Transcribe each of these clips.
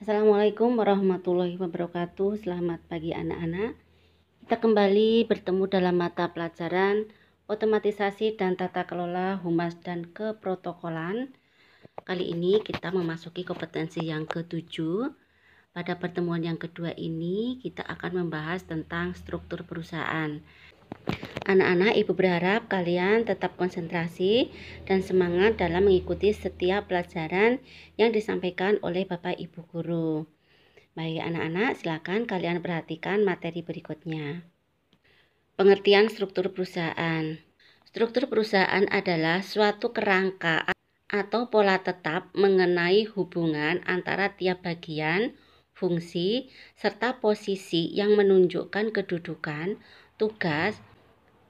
Assalamualaikum warahmatullahi wabarakatuh. Selamat pagi anak-anak. Kita kembali bertemu dalam mata pelajaran Otomatisasi dan Tata Kelola Humas dan Keprotokolan. Kali ini kita memasuki kompetensi yang ketujuh. Pada pertemuan yang kedua ini kita akan membahas tentang struktur perusahaan. Anak-anak, Ibu berharap kalian tetap konsentrasi dan semangat dalam mengikuti setiap pelajaran yang disampaikan oleh Bapak Ibu Guru. Baik anak-anak, silakan kalian perhatikan materi berikutnya. Pengertian struktur perusahaan. Struktur perusahaan adalah suatu kerangka atau pola tetap mengenai hubungan antara tiap bagian, fungsi, serta posisi yang menunjukkan kedudukan, tugas,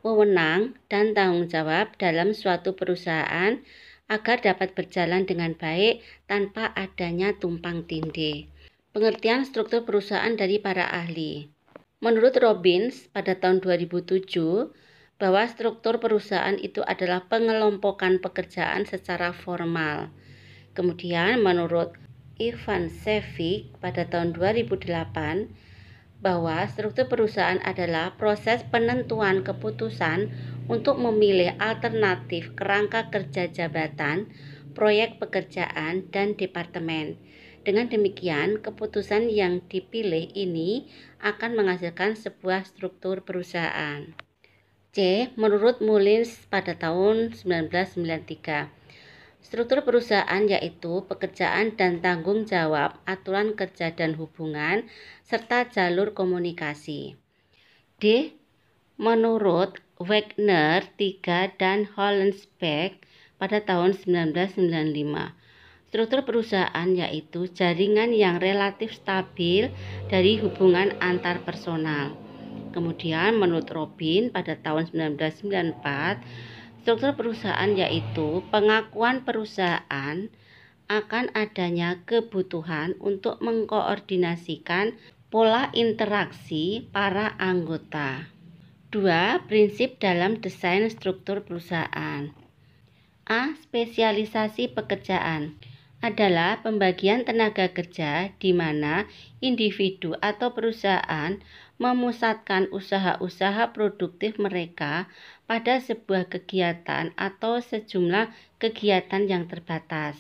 wewenang, dan tanggung jawab dalam suatu perusahaan agar dapat berjalan dengan baik tanpa adanya tumpang tindih. Pengertian struktur perusahaan dari para ahli. Menurut Robbins pada tahun 2007, bahwa struktur perusahaan itu adalah pengelompokan pekerjaan secara formal. Kemudian menurut Ivan Sevcik pada tahun 2008, bahwa struktur perusahaan adalah proses penentuan keputusan untuk memilih alternatif kerangka kerja jabatan, proyek pekerjaan, dan departemen. Dengan demikian, keputusan yang dipilih ini akan menghasilkan sebuah struktur perusahaan. C. Menurut Mullins pada tahun 1993, struktur perusahaan yaitu pekerjaan dan tanggung jawab, aturan kerja dan hubungan, serta jalur komunikasi. D. Menurut Wagner, 3, dan Hollenbeck pada tahun 1995, struktur perusahaan yaitu jaringan yang relatif stabil dari hubungan antar personal. Kemudian menurut Robin pada tahun 1994, struktur perusahaan yaitu pengakuan perusahaan akan adanya kebutuhan untuk mengkoordinasikan pola interaksi para anggota. 2. Prinsip dalam desain struktur perusahaan. A. Spesialisasi pekerjaan adalah pembagian tenaga kerja di mana individu atau perusahaan memusatkan usaha-usaha produktif mereka pada sebuah kegiatan atau sejumlah kegiatan yang terbatas.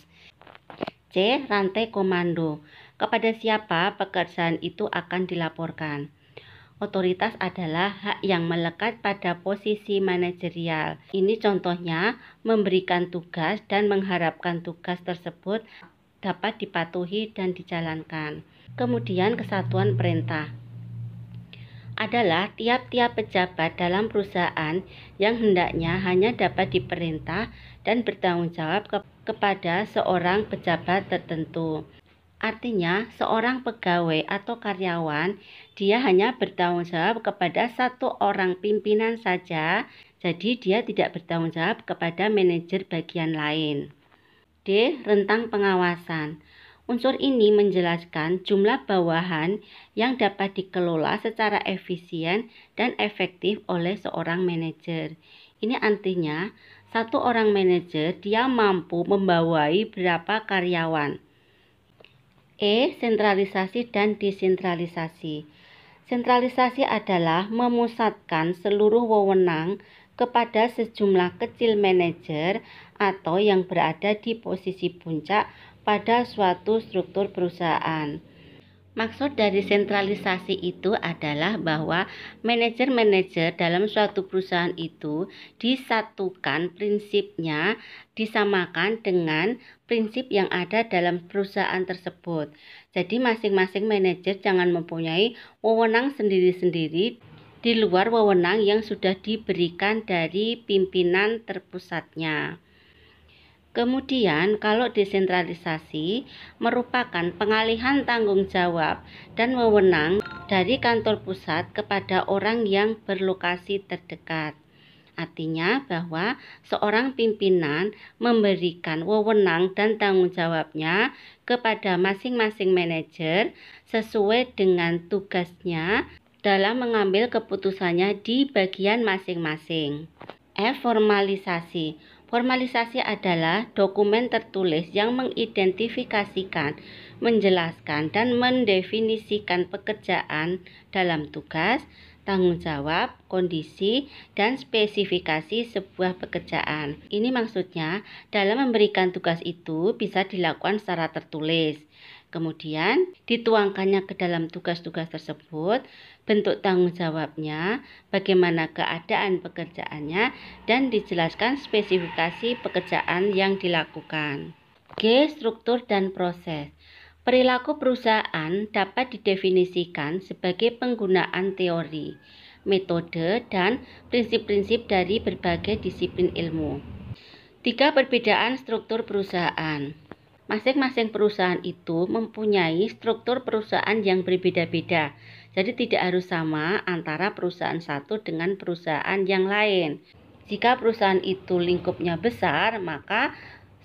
C. Rantai komando. Kepada siapa pekerjaan itu akan dilaporkan? Otoritas adalah hak yang melekat pada posisi manajerial. Ini contohnya memberikan tugas dan mengharapkan tugas tersebut dapat dipatuhi dan dijalankan. Kemudian kesatuan perintah adalah tiap-tiap pejabat dalam perusahaan yang hendaknya hanya dapat diperintah dan bertanggung jawab kepada seorang pejabat tertentu. Artinya, seorang pegawai atau karyawan, dia hanya bertanggung jawab kepada satu orang pimpinan saja, jadi dia tidak bertanggung jawab kepada manajer bagian lain. D. Rentang pengawasan. Unsur ini menjelaskan jumlah bawahan yang dapat dikelola secara efisien dan efektif oleh seorang manajer. Ini artinya, satu orang manajer dia mampu membawai berapa karyawan. E. Sentralisasi dan desentralisasi. Sentralisasi adalah memusatkan seluruh wewenang kepada sejumlah kecil manajer atau yang berada di posisi puncak pada suatu struktur perusahaan. Maksud dari sentralisasi itu adalah bahwa manajer-manajer dalam suatu perusahaan itu disatukan prinsipnya, disamakan dengan prinsip yang ada dalam perusahaan tersebut. Jadi masing-masing manajer jangan mempunyai wewenang sendiri-sendiri di luar wewenang yang sudah diberikan dari pimpinan terpusatnya. Kemudian, kalau desentralisasi merupakan pengalihan tanggung jawab dan wewenang dari kantor pusat kepada orang yang berlokasi terdekat. Artinya bahwa seorang pimpinan memberikan wewenang dan tanggung jawabnya kepada masing-masing manajer sesuai dengan tugasnya dalam mengambil keputusannya di bagian masing-masing. F. Formalisasi. Formalisasi adalah dokumen tertulis yang mengidentifikasikan menjelaskan dan mendefinisikan pekerjaan dalam tugas, tanggung jawab, kondisi, dan spesifikasi sebuah pekerjaan. Ini maksudnya dalam memberikan tugas itu bisa dilakukan secara tertulis. Kemudian dituangkannya ke dalam tugas-tugas tersebut, bentuk tanggung jawabnya, bagaimana keadaan pekerjaannya, dan dijelaskan spesifikasi pekerjaan yang dilakukan. G. Struktur dan proses. Perilaku perusahaan dapat didefinisikan sebagai penggunaan teori, metode, dan prinsip-prinsip dari berbagai disiplin ilmu. 3. Perbedaan struktur perusahaan. Masing-masing perusahaan itu mempunyai struktur perusahaan yang berbeda-beda. Jadi tidak harus sama antara perusahaan satu dengan perusahaan yang lain. Jika perusahaan itu lingkupnya besar, maka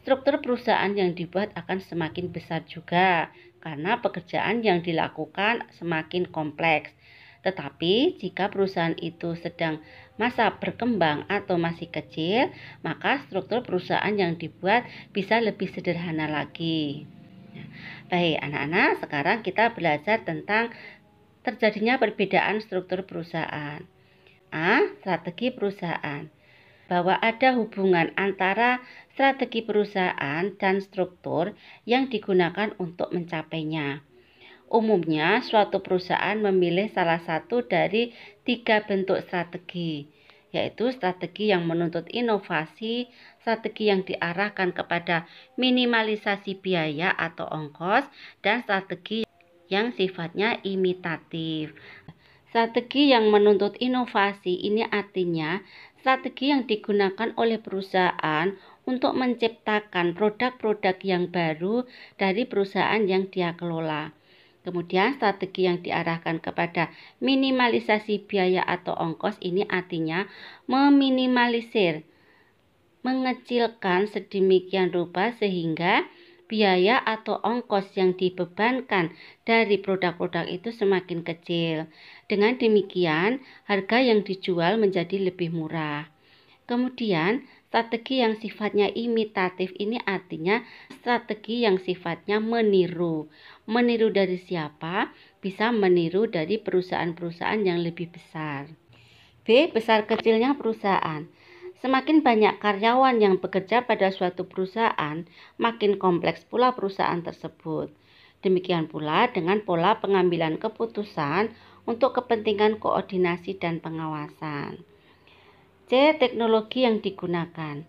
struktur perusahaan yang dibuat akan semakin besar juga karena pekerjaan yang dilakukan semakin kompleks. Tetapi jika perusahaan itu sedang masa berkembang atau masih kecil, maka struktur perusahaan yang dibuat bisa lebih sederhana lagi. Baik anak-anak, sekarang kita belajar tentang terjadinya perbedaan struktur perusahaan. A. Strategi perusahaan. Bahwa ada hubungan antara strategi perusahaan dan struktur yang digunakan untuk mencapainya. Umumnya, suatu perusahaan memilih salah satu dari 3 bentuk strategi, yaitu strategi yang menuntut inovasi, strategi yang diarahkan kepada minimalisasi biaya atau ongkos, dan strategi yang sifatnya imitatif. Strategi yang menuntut inovasi ini artinya strategi yang digunakan oleh perusahaan untuk menciptakan produk-produk yang baru dari perusahaan yang dia kelola. Kemudian strategi yang diarahkan kepada minimalisasi biaya atau ongkos ini artinya meminimalisir, mengecilkan sedemikian rupa sehingga biaya atau ongkos yang dibebankan dari produk-produk itu semakin kecil. Dengan demikian, harga yang dijual menjadi lebih murah. Kemudian, strategi yang sifatnya imitatif ini artinya strategi yang sifatnya meniru. Meniru dari siapa? Bisa meniru dari perusahaan-perusahaan yang lebih besar. B. Besar kecilnya perusahaan. Semakin banyak karyawan yang bekerja pada suatu perusahaan, makin kompleks pula perusahaan tersebut. Demikian pula dengan pola pengambilan keputusan untuk kepentingan koordinasi dan pengawasan. C. Teknologi yang digunakan.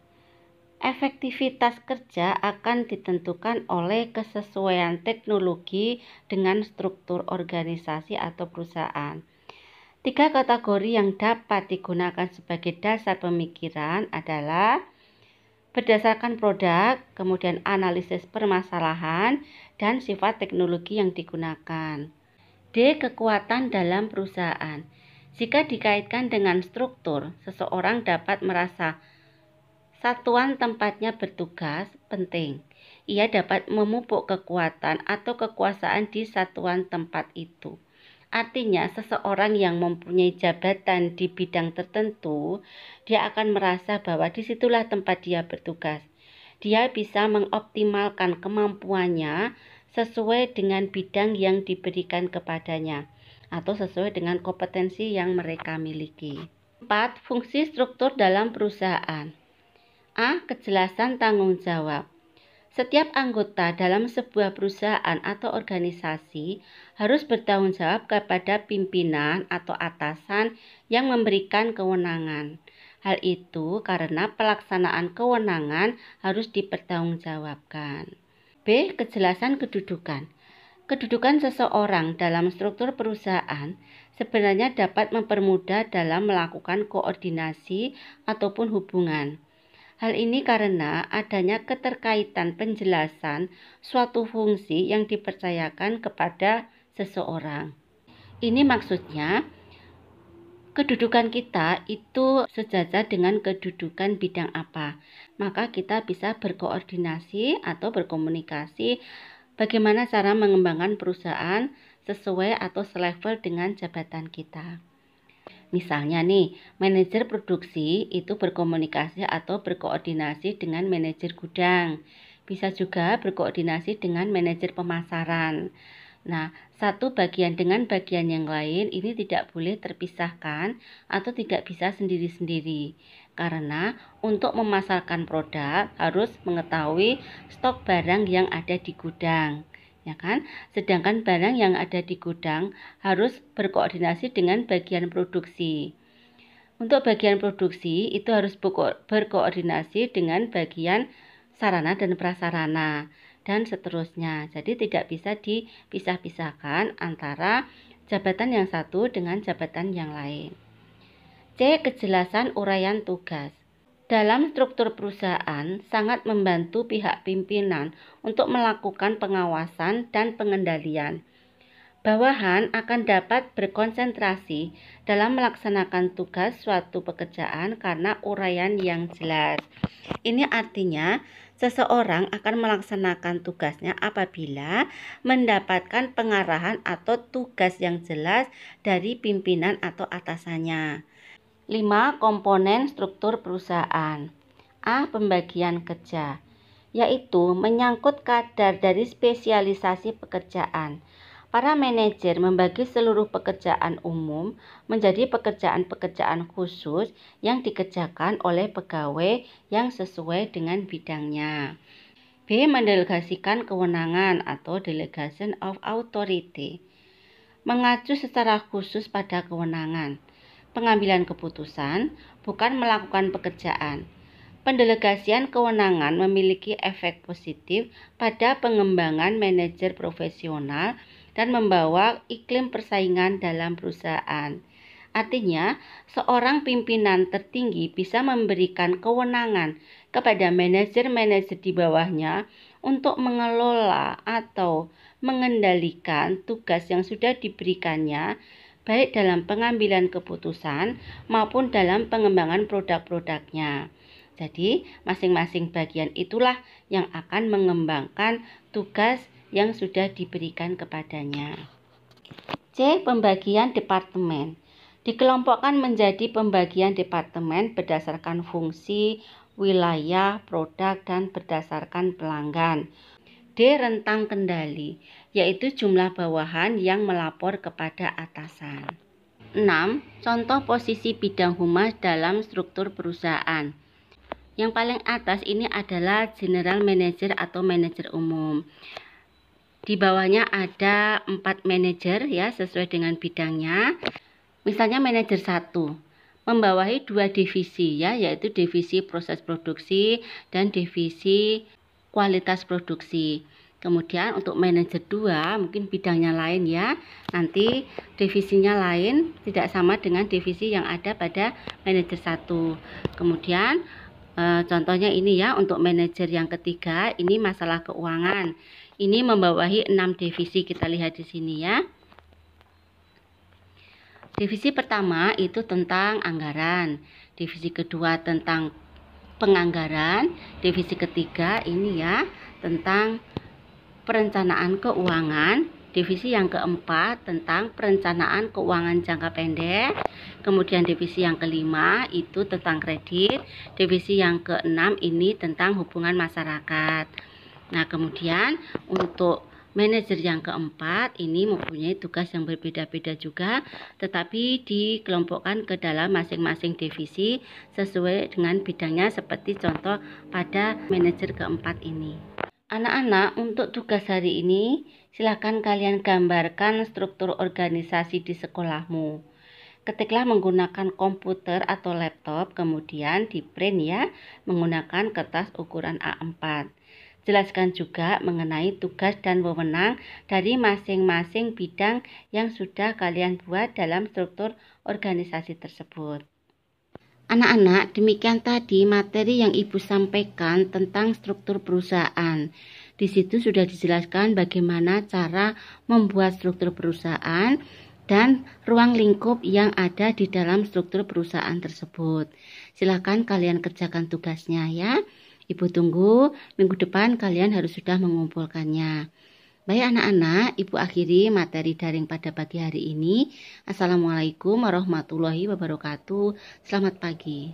Efektivitas kerja akan ditentukan oleh kesesuaian teknologi dengan struktur organisasi atau perusahaan. 3 kategori yang dapat digunakan sebagai dasar pemikiran adalah berdasarkan produk, kemudian analisis permasalahan, dan sifat teknologi yang digunakan. D. Kekuatan dalam perusahaan. Jika dikaitkan dengan struktur, seseorang dapat merasa satuan tempatnya bertugas penting. Ia dapat memupuk kekuatan atau kekuasaan di satuan tempat itu. Artinya, seseorang yang mempunyai jabatan di bidang tertentu, dia akan merasa bahwa disitulah tempat dia bertugas. Dia bisa mengoptimalkan kemampuannya sesuai dengan bidang yang diberikan kepadanya, atau sesuai dengan kompetensi yang mereka miliki. 4. Fungsi struktur dalam perusahaan. A. Kejelasan tanggung jawab. Setiap anggota dalam sebuah perusahaan atau organisasi harus bertanggung jawab kepada pimpinan atau atasan yang memberikan kewenangan. Hal itu karena pelaksanaan kewenangan harus dipertanggungjawabkan. B. Kejelasan kedudukan. Kedudukan seseorang dalam struktur perusahaan sebenarnya dapat mempermudah dalam melakukan koordinasi ataupun hubungan. Hal ini karena adanya keterkaitan penjelasan suatu fungsi yang dipercayakan kepada seseorang. Ini maksudnya, kedudukan kita itu sejajar dengan kedudukan bidang apa. Maka kita bisa berkoordinasi atau berkomunikasi bagaimana cara mengembangkan perusahaan sesuai atau selevel dengan jabatan kita. Misalnya nih, manajer produksi itu berkomunikasi atau berkoordinasi dengan manajer gudang. Bisa juga berkoordinasi dengan manajer pemasaran. Nah, satu bagian dengan bagian yang lain ini tidak boleh terpisahkan atau tidak bisa sendiri-sendiri. Karena untuk memasarkan produk harus mengetahui stok barang yang ada di gudang, ya kan? Sedangkan barang yang ada di gudang harus berkoordinasi dengan bagian produksi. Untuk bagian produksi itu harus berkoordinasi dengan bagian sarana dan prasarana dan seterusnya. Jadi tidak bisa dipisah-pisahkan antara jabatan yang satu dengan jabatan yang lain. C. Kejelasan uraian tugas. Dalam struktur perusahaan sangat membantu pihak pimpinan untuk melakukan pengawasan dan pengendalian. Bawahan akan dapat berkonsentrasi dalam melaksanakan tugas suatu pekerjaan karena uraian yang jelas. Ini artinya seseorang akan melaksanakan tugasnya apabila mendapatkan pengarahan atau tugas yang jelas dari pimpinan atau atasannya. 5. Komponen struktur perusahaan. A. Pembagian kerja, yaitu menyangkut kadar dari spesialisasi pekerjaan. Para manajer membagi seluruh pekerjaan umum menjadi pekerjaan-pekerjaan khusus yang dikerjakan oleh pegawai yang sesuai dengan bidangnya. B. Mendelegasikan kewenangan atau delegation of authority. Mengacu secara khusus pada kewenangan pengambilan keputusan, bukan melakukan pekerjaan. Pendelegasian kewenangan memiliki efek positif pada pengembangan manajer profesional dan membawa iklim persaingan dalam perusahaan. Artinya, seorang pimpinan tertinggi bisa memberikan kewenangan kepada manajer-manajer di bawahnya untuk mengelola atau mengendalikan tugas yang sudah diberikannya, baik dalam pengambilan keputusan maupun dalam pengembangan produk-produknya. Jadi, masing-masing bagian itulah yang akan mengembangkan tugas yang sudah diberikan kepadanya. C. Pembagian departemen. Dikelompokkan menjadi pembagian departemen berdasarkan fungsi, wilayah, produk, dan berdasarkan pelanggan. D. Rentang kendali, yaitu jumlah bawahan yang melapor kepada atasan. 6. Contoh posisi bidang humas dalam struktur perusahaan. Yang paling atas ini adalah general manager atau manajer umum. Di bawahnya ada 4 manajer ya, sesuai dengan bidangnya. Misalnya manajer 1 membawahi 2 divisi ya, yaitu divisi proses produksi dan divisi kualitas produksi. Kemudian untuk manajer 2 mungkin bidangnya lain ya. Nanti divisinya lain, tidak sama dengan divisi yang ada pada manajer 1. Kemudian contohnya ini ya, untuk manajer yang ketiga ini masalah keuangan. Ini membawahi 6 divisi, kita lihat di sini ya. Divisi pertama itu tentang anggaran, divisi kedua tentang penganggaran, divisi ketiga ini ya tentang perencanaan keuangan, divisi yang keempat tentang perencanaan keuangan jangka pendek, kemudian divisi yang kelima itu tentang kredit, divisi yang keenam ini tentang hubungan masyarakat. Nah, kemudian untuk manajer yang keempat ini mempunyai tugas yang berbeda-beda juga, tetapi dikelompokkan ke dalam masing-masing divisi sesuai dengan bidangnya, seperti contoh pada manajer keempat ini. Anak-anak, untuk tugas hari ini silakan kalian gambarkan struktur organisasi di sekolahmu. Ketiklah menggunakan komputer atau laptop, kemudian di print ya menggunakan kertas ukuran A4. Jelaskan juga mengenai tugas dan wewenang dari masing-masing bidang yang sudah kalian buat dalam struktur organisasi tersebut. Anak-anak, demikian tadi materi yang Ibu sampaikan tentang struktur perusahaan. Di situ sudah dijelaskan bagaimana cara membuat struktur perusahaan dan ruang lingkup yang ada di dalam struktur perusahaan tersebut. Silakan kalian kerjakan tugasnya ya. Ibu tunggu minggu depan kalian harus sudah mengumpulkannya. Baik anak-anak, Ibu akhiri materi daring pada pagi hari ini. Assalamualaikum warahmatullahi wabarakatuh. Selamat pagi.